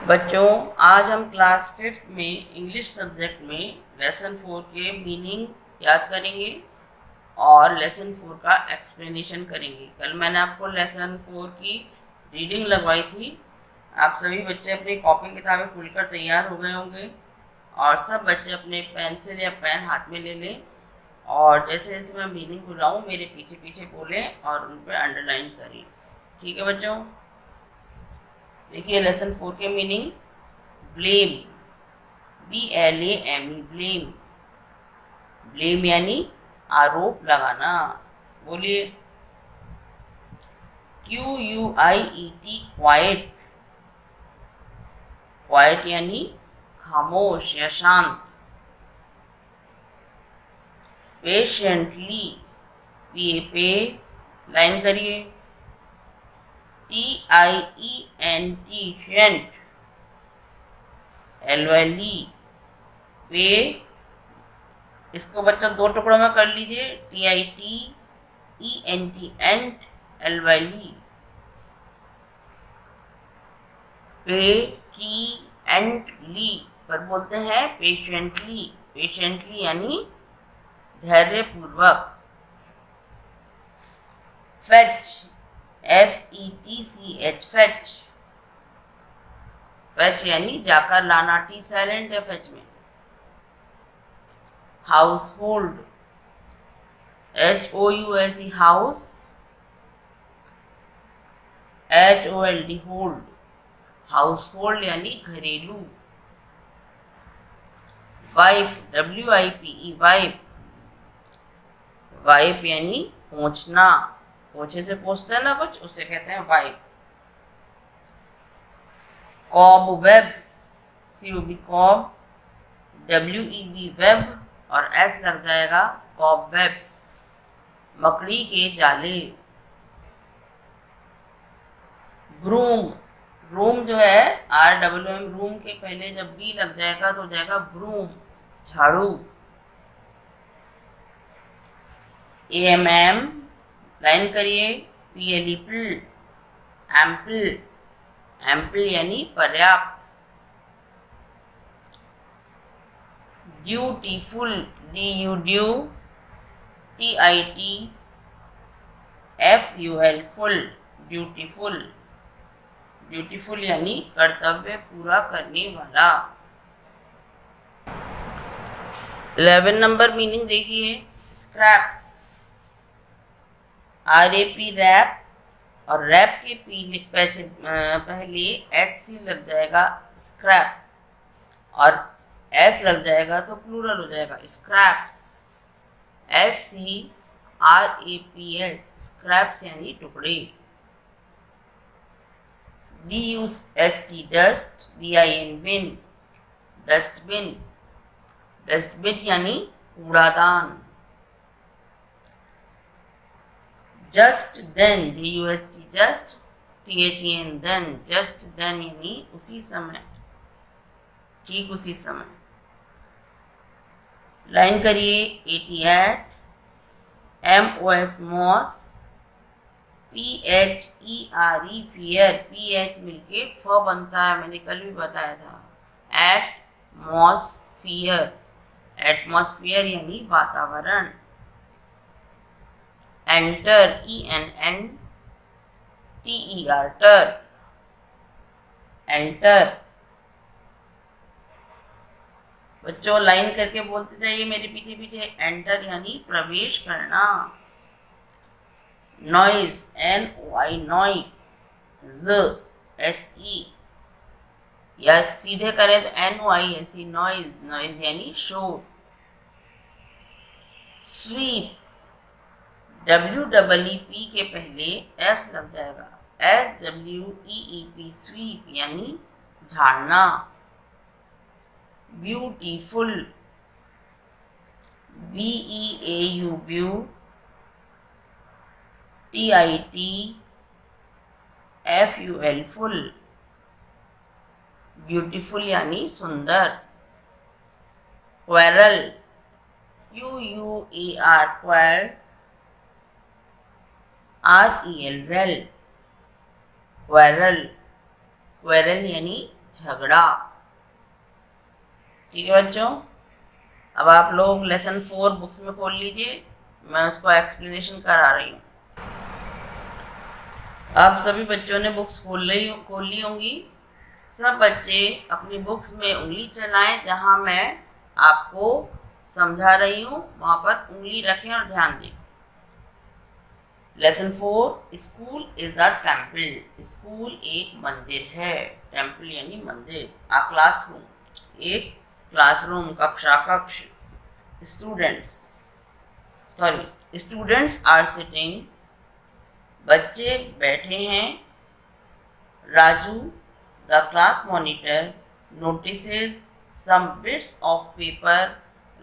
बच्चों, आज हम क्लास 5th में इंग्लिश सब्जेक्ट में लेसन 4 के मीनिंग याद करेंगे और लेसन 4 का एक्सप्लेनेशन करेंगे। कल मैंने आपको लेसन 4 की रीडिंग लगवाई थी। आप सभी बच्चे अपनी कॉपी किताबें खुलकर तैयार हो गए होंगे और सब बच्चे अपने पेंसिल या पेन हाथ में ले लें और जैसे जैसे मैं मीनिंग बुलाऊँ मेरे पीछे पीछे बोलें और उन पर अंडरलाइन करें। ठीक है बच्चों, देखिए लेसन 4 के meaning. Blame, BLAME, blame. Blame यानी आरोप लगाना। बोलिए। QUIET, quite. क्वाइट यानी खामोश या शांत। पेशेंटली, पे लाइन करिए। TIENT, shunt. LYLE, पे। इसको बच्चों दो टुकड़ों में कर लीजिए। TITENT, एंट। LYLE, पेशेंटली पर बोलते हैं पेशेंटली। पेशेंटली यानी धैर्यपूर्वक। Fetch, FETCH, fetch. फेच यानी जाकर लाना। टी साइलेंट है फेच में। House hold, HOUSE, house. HOLD, hold. House hold यानी घरेलू। Wife, WIPE, wife. वाइफ यानी पोंछना। पोछे से पोंछते हैं ना कुछ, उसे कहते हैं wife. Cobwebs, COB, cob. WEB, web और S लग जाएगा। कॉबवेब्स, मकड़ी के जाले। ब्रूम, रूम जो है RWM, रूम के पहले जब B लग जाएगा तो हो जाएगा ब्रूम, झाड़ू। AMM, लाइन करिए। PLE, पिल। एम्पल, एम्पल यानी पर्याप्त। Dutiful, DU, due. TITFUL, full, beautiful. Beautiful यानी कर्तव्य पूरा करने वाला। 11 नंबर मीनिंग देखिए। Scraps, RAP, rap. और रैप के पहले SC लग जाएगा, स्क्रैप। और S लग जाएगा तो प्लूरल हो जाएगा, स्क्रैप्स। SCRAPS, स्क्रैप्स यानी टुकड़े। DUST, dust. BIN, bin, dustbin. Dustbin यानी कूड़ादान। Just then, JUST, just. THEN, then. Just then यानी उसी समय, ठीक उसी समय। लाइन करिए। 88, MOS, moss. PHERE, fear. PH मिलके फ बनता है, मैंने कल भी बताया था। एटमॉस्फियर, एटमॉस्फियर यानी वातावरण। एंटर, ENNTER, टर। एंटर। बच्चों लाइन करके बोलते जाइए मेरे पीछे पीछे। एंटर यानी प्रवेश करना। Noise, NOI, noise, SE। या सीधे करें तो NOISE, नॉइज। नॉइज यानी शोर। स्वीप, WEEP के पहले S लग जाएगा, SWEEP, स्वीप यानी झाड़ना। ब्यूटीफुल, BEAU, ब्यू। TITFUL, full. ब्यूटीफुल यानी सुंदर। Quarrel, QUAR, क्वेर। REL, rail. Quarrel, quarrel यानी झगड़ा। ठीक है बच्चों, अब आप लोग लेसन 4 बुक्स में खोल लीजिए, मैं उसको एक्सप्लेनेशन करा रही हूँ। आप सभी बच्चों ने बुक्स खोल ली होंगी। सब बच्चे अपनी बुक्स में उंगली चलाएं, जहाँ मैं आपको समझा रही हूँ वहाँ पर उंगली रखें और ध्यान दें। Lesson 4, school is a temple. School एक मंदिर है, टेम्पल यानी मंदिर। आ क्लासरूम, एक क्लासरूम, कक्षा, कक्ष। स्टूडेंट्स आर सिटिंग, बच्चे बैठे हैं। Raju the class monitor notices some bits of paper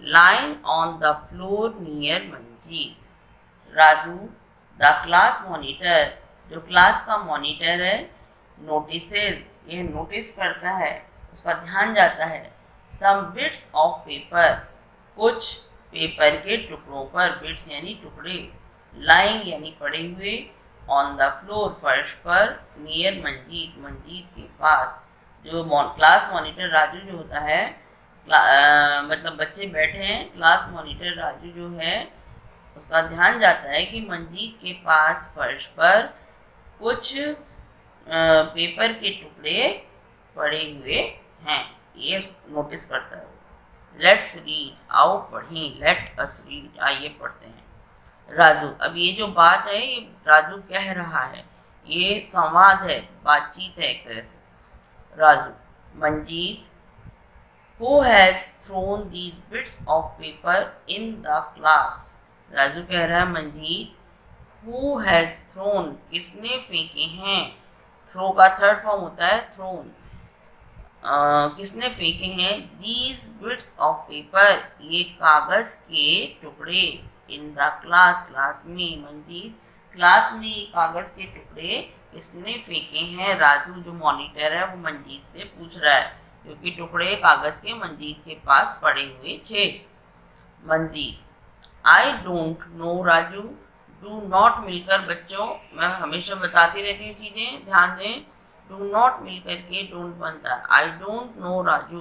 lying on the floor near Manjeet. Raju the class monitor, जो क्लास का मॉनिटर है, notices, ये नोटिस करता है, उसका ध्यान जाता है। some bits of paper, कुछ पेपर के टुकड़ों पर, बिट्स यानी टुकड़े, lying यानी पड़े हुए, ऑन द फ्लोर फर्श पर, नियर मंजीत, मंजीत के पास। जो क्लास मॉनिटर राजू जो होता है, मतलब बच्चे बैठे हैं, क्लास मॉनिटर राजू जो है उसका ध्यान जाता है कि मंजीत के पास फर्श पर कुछ पेपर के टुकड़े पड़े हुए हैं, ये नोटिस करता है। लेट्स रीड, आओ पढ़ें, लेट अस रीड, आइए पढ़ते हैं। राजू, अब ये जो बात है ये राजू कह रहा है, ये संवाद है, बातचीत है एक तरह से। Raju, Manjeet, who has thrown these bits of paper in the class. Raju कह रहा है मंजीत, हु हैज थ्रोन, किसने फेंके हैं। थ्रो का थर्ड फॉर्म होता है थ्रोन। किसने फेंके हैं। दीज बिट्स ऑफ पेपर, ये कागज के टुकड़े, इन द क्लास, क्लास में। मंजीत, क्लास में ये कागज के टुकड़े किसने फेंके हैं। राजू जो मॉनिटर है वो मंजीत से पूछ रहा है, क्योंकि टुकड़े कागज के मंजीत के पास पड़े हुए थे। Manjeet, I don't know Raju, do not मिलकर, बच्चों मैं हमेशा बताती रहती हूँ चीज़ें, ध्यान दें। डू नॉट मिलकर के डोंट बनता है। I don't know Raju,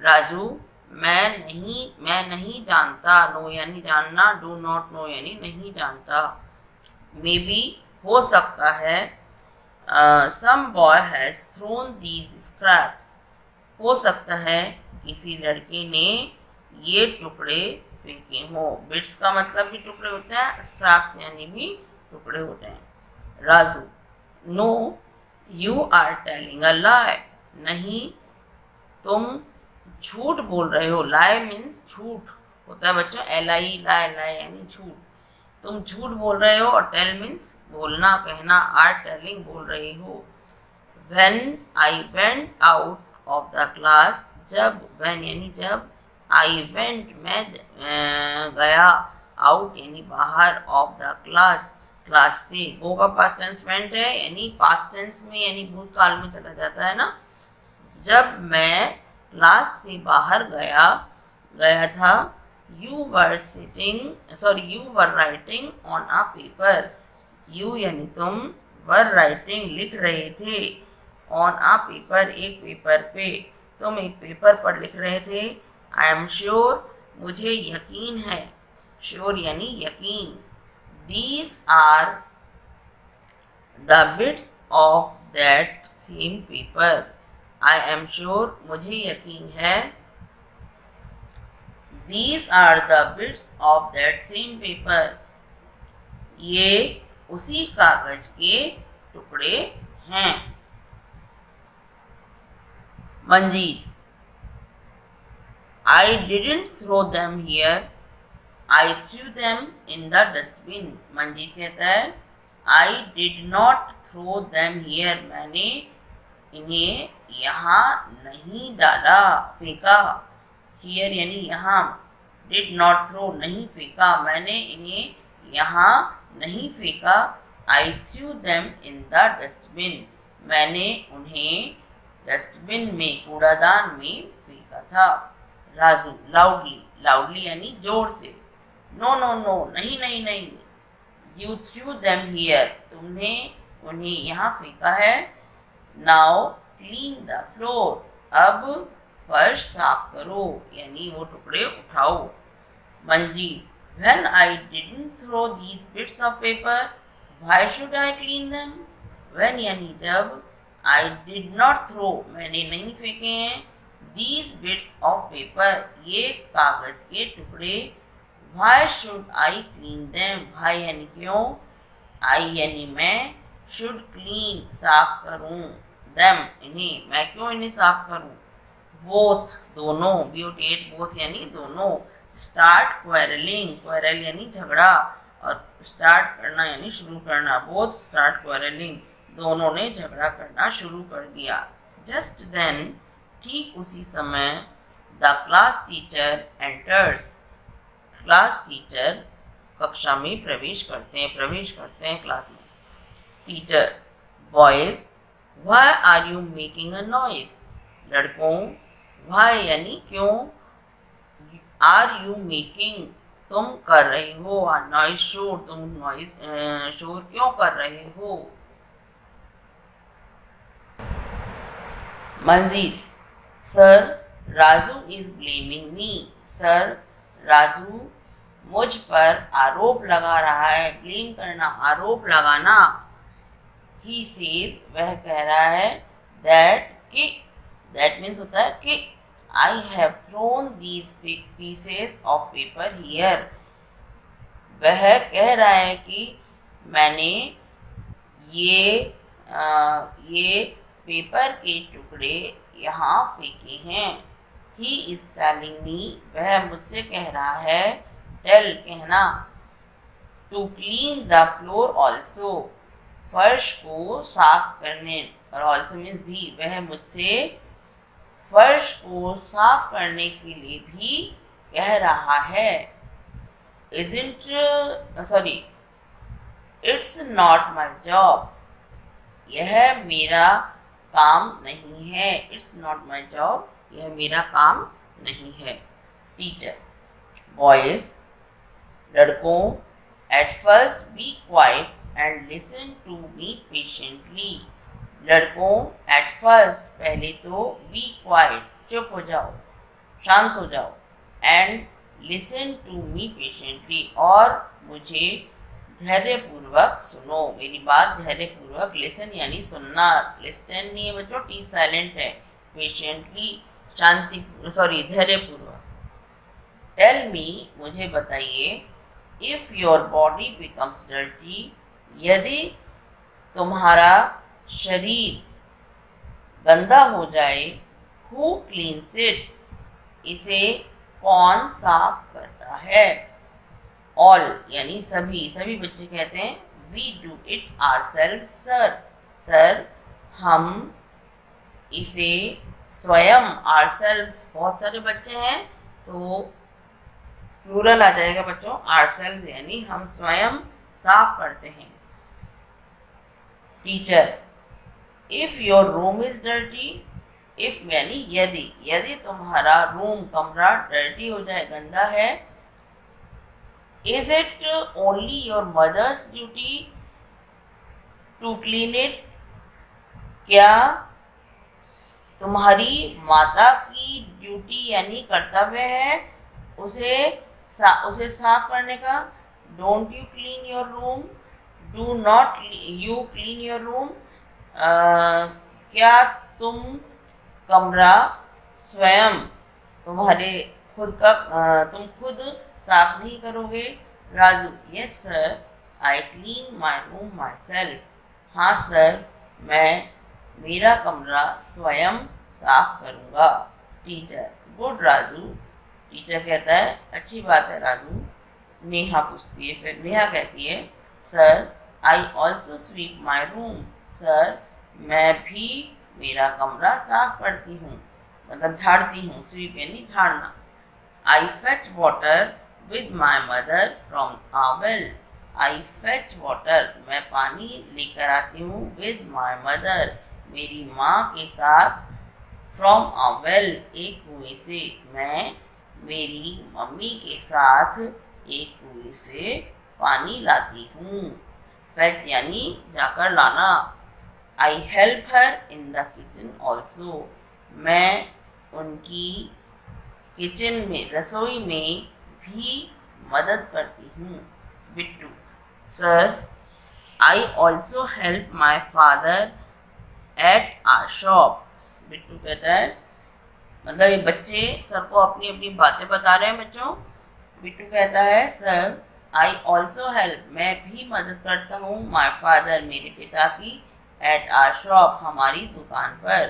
Raju मैं नहीं जानता। नो यानी जानना, डू नॉट नो यानी नहीं जानता। मे बी, हो सकता है। Some boy has thrown these scraps, हो सकता है किसी लड़के ने ये टुकड़े फेंके हों। बिट्स का मतलब भी टुकड़े होते हैं, स्क्रैप्स यानी भी टुकड़े होते हैं। Raju, no you are telling a lie, नहीं तुम झूठ बोल रहे हो। लाई मीन्स झूठ होता है बच्चों, LI, लाई, लाई यानी झूठ। तुम झूठ बोल रहे हो, और टेल मीन्स बोलना, कहना, आर टेलिंग बोल रहे हो। When I went out of the class, जब, व्हेन यानी जब, आई वेंट मैं गया, आउट यानी बाहर, ऑफ द क्लास, क्लास से। गो का पास्ट टेंस वेंट है, यानी पास्ट टेंस में यानी भूतकाल में चला जाता है ना। जब मैं क्लास से बाहर गया था, you were writing on a paper, you यानी तुम, वर राइटिंग लिख रहे थे, ऑन अ पेपर एक पेपर पे, तुम एक पेपर पर लिख रहे थे। आई एम श्योर, मुझे यकीन है, श्योर यानी यकीन। These are the bits of that same paper. I am sure, मुझे यकीन है। These are the bits of that same paper. ये उसी कागज के टुकड़े हैं। Manjeet, I didn't throw them here. I threw them in the dustbin. Manjeet कहता है I did not throw them here. मैंने इन्हें यहाँ नहीं डाला, फेंका। Here यानी यहाँ, did not throw नहीं फेंका, मैंने इन्हें यहाँ नहीं फेंका। I threw them in the dustbin. मैंने उन्हें डस्टबिन में, कूड़ादान में फेंका था। राजू, लाउडली, लाउडली यानी जोर से। नो नो नो, नहीं नहीं नहीं। यू थ्रू देम हियर, तुमने उन्हें यहाँ फेंका है। नाउ क्लीन द फ्लोर, अब फर्श साफ करो, यानी वो टुकड़े उठाओ। Manjeet, when I didn't throw these bits of paper, why should I clean them? When यानी जब, I did not throw मैंने नहीं फेंके हैं, these bits of paper ये कागज के टुकड़े, why should I clean them? why यानी क्यों, I यानी मैं, should clean साफ करूं, them इन्हें, मैं क्यों इन्हें साफ करूं। बोथ दोनों, ब्यूटेट बोथ यानी दोनों। स्टार्ट क्वेरलिंग, क्वेरल यानी झगड़ा और स्टार्ट करना यानी शुरू करना। बोथ स्टार्ट क्वेरलिंग, दोनों ने झगड़ा करना शुरू कर दिया। जस्ट देन, ठीक उसी समय, the class teacher enters, class teacher कक्षा में प्रवेश करते हैं क्लास में। Teacher, boys, why are you making a noise, लड़कों, व्हाई यानी क्यों, आर यू मेकिंग तुम कर रहे हो, नॉइज शोर तुम नॉइज शोर क्यों कर रहे हो। Manjeet, sir Raju is blaming me, sir Raju मुझ पर आरोप लगा रहा है, ब्लेम करना आरोप लगाना। ही सेज वह कह रहा है, दैट कि, दैट मीन्स होता है कि, I have thrown these big pieces of paper here. वह कह रहा है कि मैंने ये पेपर के टुकड़े यहाँ फेंके हैं। He is telling me, वह मुझसे कह रहा है, tell कहना, to clean the floor also, फर्श को साफ करने, और also means भी, वह मुझसे फर्श को साफ करने के लिए भी कह रहा है। Isn't sorry, it's not my job, यह मेरा काम नहीं है। It's not my job, यह मेरा काम नहीं है। टीचर, बॉयज, लड़कों, at first be quiet and listen to me patiently, लड़कों, एट फर्स्ट पहले तो, बी क्वाइट चुप हो जाओ, शांत हो जाओ, and listen to me patiently और मुझे धैर्यपूर्वक सुनो, मेरी बात धैर्यपूर्वक, लिसन यानी सुनना, लिस्टन नहीं है बच्चों, टी साइलेंट है, पेशेंटली शांति सॉरी धैर्यपूर्वक। टेल मी मुझे बताइए, if your body becomes dirty, यदि तुम्हारा शरीर गंदा हो जाए, हु क्लीन्स इट, इसे कौन साफ करता है। ऑल यानी सभी बच्चे कहते हैं, we do it ourselves sir, sir हम इसे स्वयं, आवरसेल्व्स बहुत सारे बच्चे हैं तो प्लूरल आ जाएगा बच्चों, आवरसेल्व्स यानी हम स्वयं साफ करते हैं। Teacher, if your room is dirty, if यानी यदि तुम्हारा रूम कमरा डर्टी हो जाए, गंदा है, is it only your mother's duty to clean it, क्या तुम्हारी माता की ड्यूटी यानी कर्तव्य है उसे साफ करने का। Don't you clean your room, do not you clean your room, क्या तुम कमरा स्वयं तुम्हारे खुद का तुम खुद साफ नहीं करोगे। Raju, yes sir, I clean my room my self, हाँ सर मैं मेरा कमरा स्वयं साफ करूँगा। टीचर, गुड राजू, टीचर कहता है अच्छी बात है राजू। नेहा पूछती है, फिर नेहा कहती है, sir I also sweep my room, sir मैं भी मेरा कमरा साफ करती हूँ, मतलब झाड़ती हूँ, स्वीप यानी झाड़ना। I fetch water with my mother from a well, I fetch water मैं पानी लेकर आती हूँ, विद माई मदर मेरी माँ के साथ, फ्रॉम आ वेल एक कुएं से, मैं मेरी मम्मी के साथ एक कुएं से पानी लाती हूँ। फेच यानी जाकर लाना। I help her in the kitchen also, मैं उनकी किचन में, रसोई में भी मदद करती हूँ। Bittu, sir I also help my father at our shop. Bittu कहता है, मतलब ये बच्चे सबको अपनी अपनी बातें बता रहे हैं बच्चों। बिट्टू कहता है, सर आई ऑल्सो हेल्प, मैं भी मदद करता हूँ, माई फादर, मेरे पिता की, एट आर शॉप, हमारी दुकान पर।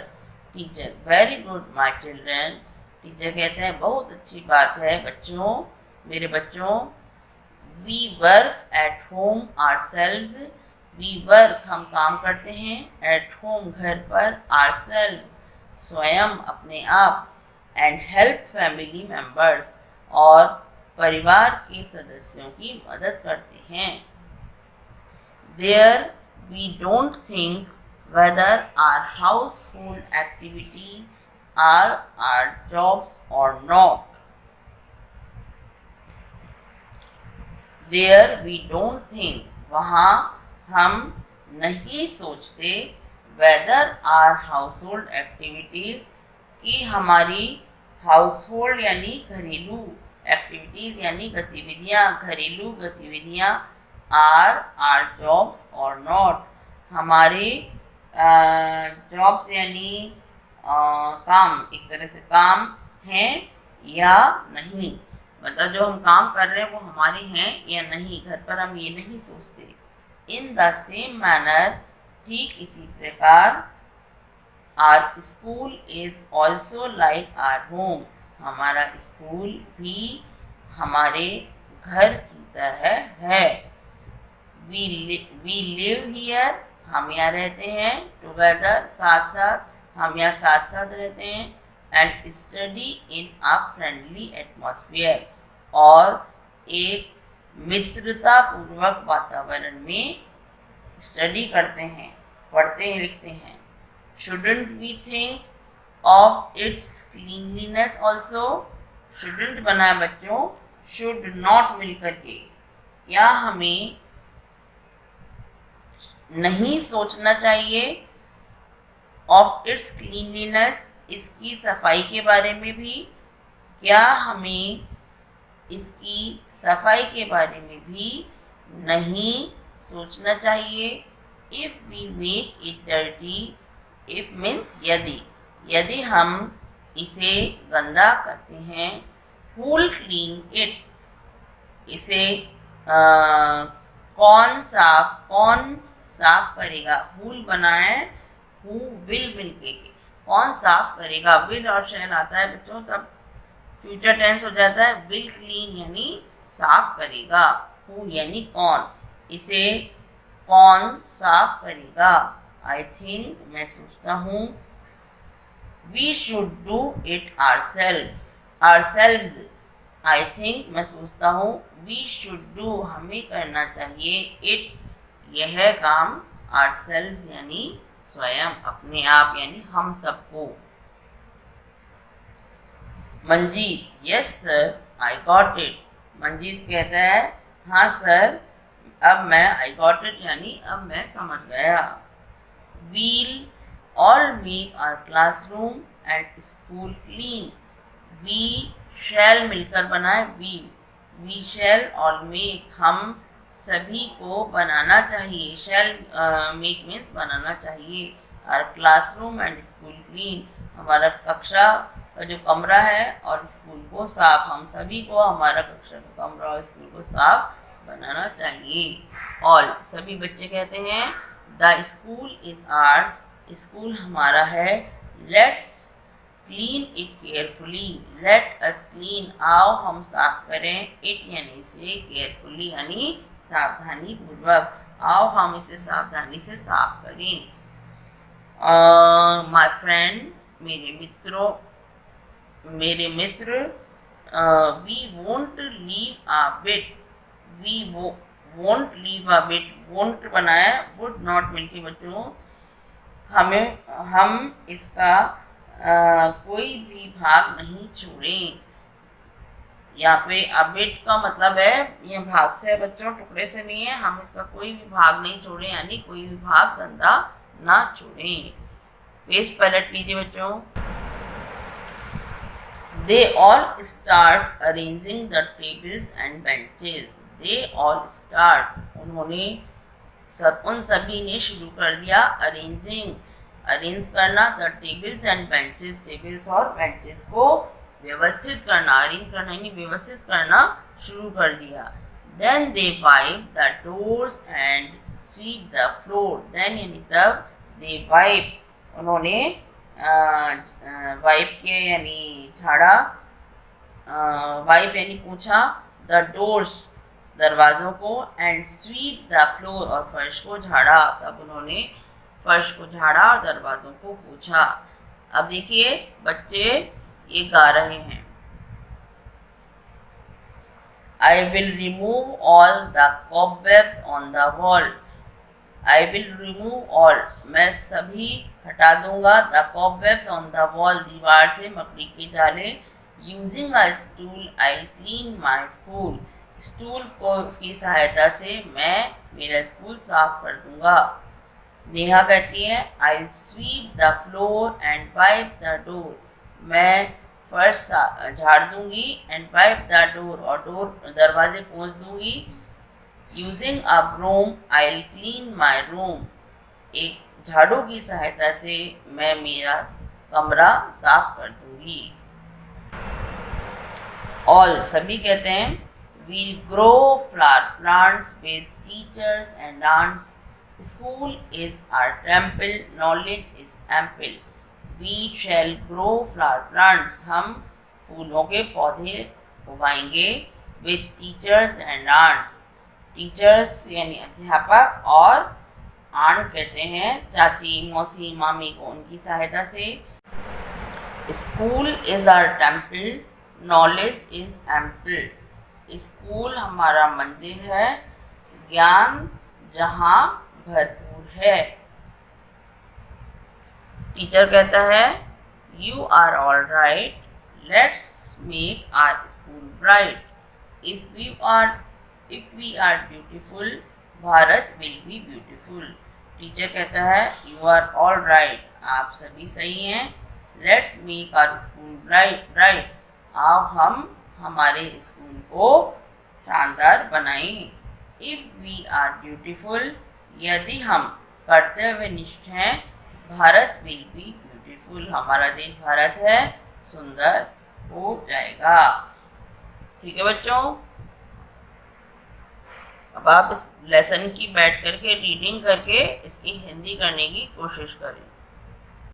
Teacher, very good my children. Teacher कहते हैं, बहुत अच्छी बात है बच्चों, मेरे बच्चों। We work at home ourselves, we work, हम काम करते हैं, एट होम, घर पर, आर सेल्व्स, स्वयं, अपने आप, एंड हेल्प फैमिली मेम्बर्स, और परिवार के सदस्यों की मदद करते हैं। There we don't think whether are household activities are are jobs और not. There we don't think, वहाँ हम नहीं सोचते, वेदर आर हाउसहोल्ड एक्टिविटीज़, कि हमारी हाउसहोल्ड यानी घरेलू एक्टिविटीज़ यानी गतिविधियाँ, घरेलू गतिविधियाँ, आर जॉब्स और नॉट, हमारे जॉब्स यानी काम, एक तरह से काम हैं या नहीं, मतलब जो हम काम कर रहे हैं वो हमारे हैं या नहीं, घर पर हम ये नहीं सोचते। इन द सेम मैनर, ठीक इसी प्रकार, our school is also like our home, हमारा स्कूल भी हमारे घर की तरह है। वी लिव हियर, हम यहाँ रहते हैं, टुगेदर, साथ साथ, हम यहाँ साथ साथ रहते हैं, and study in a friendly atmosphere, और एक मित्रतापूर्वक वातावरण में स्टडी करते हैं, पढ़ते हैं, लिखते हैं। Shouldn't we think of its cleanliness also, shouldn't बना है बच्चों, शुड नॉट मिलकर के, क्या हमें नहीं सोचना चाहिए, ऑफ इट्स क्लीनलीनेस, इसकी सफाई के बारे में भी, क्या हमें इसकी सफाई के बारे में भी नहीं सोचना चाहिए। If we make it dirty, if means यदि, यदि हम इसे गंदा करते हैं, who'll क्लीन इट, इसे कौन साफ करेगा, who'll बना है, who will मिलके, कौन साफ करेगा, will और shall आता है बच्चों तब फ्यूचर टेंस हो जाता है, विल क्लीन यानी साफ करेगा, हु यानी कौन, इसे कौन साफ करेगा। आई थिंक, मैं सोचता हूँ, we should do it ourselves, I think, मैं सोचता हूँ, वी शुड डू, हमें करना चाहिए, इट, यह काम, आरसेल्व्स यानी स्वयं, अपने आप यानी हम सबको। Manjeet, yes sir, I got it, Manjeet कहता है, हाँ सर, अब मैं, आई गॉट इट यानी अब मैं समझ गया। We'll all make our classroom and school clean, we shall मिलकर बनाए we'll, we shall all make, हम सभी को बनाना चाहिए, शैल मेक मीन्स बनाना चाहिए, our classroom and school clean, हमारा कक्षा का जो कमरा है और स्कूल को साफ, हम सभी को हमारा कक्षा का कमरा और स्कूल को साफ बनाना चाहिए। ऑल, सभी बच्चे कहते हैं, the school is hours, school हमारा है, let's clean it carefully, let us clean, आओ हम साफ करें, इट यानी इसे, केयरफुली यानी सावधानी पूर्वक, आओ हम इसे सावधानी से साफ करें। माय फ्रेंड, मेरे मित्र, we won't leave a bit, we won't leave a bit, won't बनाया, वुड नॉट मिलके बच्चों, हम इसका कोई भी भाग नहीं छोड़ें। यहाँ पे अबिट का मतलब है, ये भाग से है बच्चों, टुकड़े से नहीं है, हम इसका कोई भी भाग नहीं छोड़ें, यानी कोई भी भाग गंदा ना छोड़ें। पेज पलट लीजिए बच्चों। They all start arranging the tables and benches. They all start. उन सभी ने शुरू कर दिया अरेंज करना the tables and benches, tables और बेंचेस को व्यवस्थित करना, अरेंज करना यानी व्यवस्थित करना शुरू कर दिया। Then they wipe the doors and sweep the floor. Then यानी तब, दे वाइप उन्होंने वाइप के यानी झाड़ा, वाइप यानी पूछा, द डोर्स दरवाज़ों को, एंड स्वीप द फ्लोर और फर्श को झाड़ा। तब उन्होंने फर्श को झाड़ा और दरवाज़ों को पूछा। अब देखिए बच्चे ये गा रहे हैं। I will remove all the cobwebs on the wall. I will remove all, मैं सभी हटा दूंगा, the cobwebs on the wall, दीवार से मकड़ी के जाले, using a stool I will clean my school, stool को की सहायता से मैं मेरा स्कूल साफ कर दूंगा। नेहा कहती है I will sweep the floor and wipe the door, मैं फर्श झाड़ दूंगी, एंड वाइप द डोर और डोर दरवाजे पोंछ दूंगी, using a broom I will clean my room, एक झाड़ू की सहायता से मैं मेरा कमरा साफ कर दूंगी। ऑल सभी कहते हैं we'll grow flower plants with teachers and aunts. School is our temple, knowledge is ample. We shall grow flower plants. हम फूलों के पौधे उगाएंगे with teachers and aunts. Teachers यानी अध्यापक और aunt कहते हैं चाची, मौसी, मामी को, उनकी सहायता से। School is our temple, knowledge is ample. School हमारा मंदिर है, ज्ञान जहाँ भरपूर है। टीचर कहता है you are all right, let's make our school bright, if we are beautiful, Bharat will be beautiful. Teacher कहता है यू आर ऑल राइट, आप सभी सही हैं, let's make our school bright, आओ हम हमारे स्कूल को शानदार बनाएं। इफ़ वी आर ब्यूटीफुल, यदि हम कर्तव्यनिष्ठ हैं, भारत विल बी ब्यूटीफुल, हमारा देश भारत है सुंदर हो जाएगा। ठीक है बच्चों, अब आप इस लेसन की बैठ करके रीडिंग करके इसकी हिंदी करने की कोशिश करें।